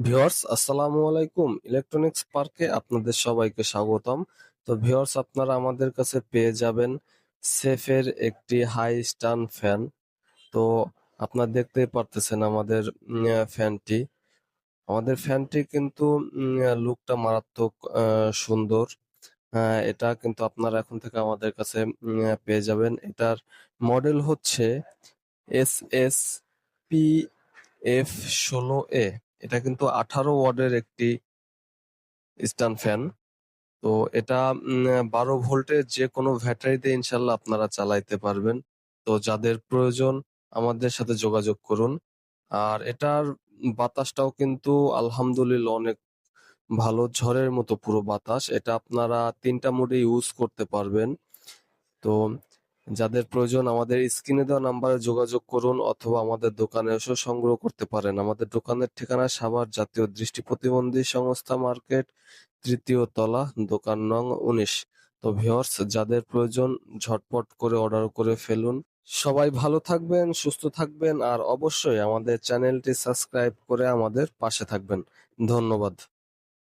Viewers আসসালামু আলাইকুম। Electronics পার্কে আপনাদের সবাইকে স্বাগতম। তো ভিউয়ার্স, আপনারা আমাদের কাছে পেয়ে যাবেন সেফের একটি হাই স্ট্যান্ড ফ্যান। তো আপনারা দেখতেই পারতেছেন আমাদের ফ্যানটি। আমাদের ফ্যানটি কিন্তু লুকটা মারাত্মক সুন্দর। এটা কিন্তু আপনারা এখন থেকে আমাদের কাছে পেয়ে যাবেন। এটার মডেল হচ্ছে SF-PF16A। এটা কিন্তু 18 ওয়াটের একটি স্ট্যান্ড ফ্যান। তো এটা 12 ভোল্টের যে কোনো ব্যাটারিতে ইনশাল্লাহ আপনারা চালাইতে পারবেন। তো যাদের প্রয়োজন আমাদের সাথে যোগাযোগ করুন। আর এটার বাতাসটাও কিন্তু আলহামদুলিল্লাহ অনেক ভালো, ঝড়ের মতো পুরো বাতাস। এটা আপনারা 3টা মোডে ইউজ করতে পারবেন। তো যাদের প্রয়োজন আমাদের স্ক্রিনে দেওয়া নাম্বারে যোগাযোগ করুন অথবা আমাদের দোকানে এসেও সংগ্রহ করতে পারেন। আমাদের দোকানের ঠিকানা সাভার জাতীয় দৃষ্টি প্রতিবন্ধী সংস্থা মার্কেট, ৩য় তলা, দোকান নং ১৯। তো ভিউয়ার্স, যাদের প্রয়োজন ঝটপট করে অর্ডার করে ফেলুন। সবাই ভালো থাকবেন, সুস্থ থাকবেন আর অবশ্যই আমাদের চ্যানেলটি সাবস্ক্রাইব করে আমাদের পাশে থাকবেন। ধন্যবাদ।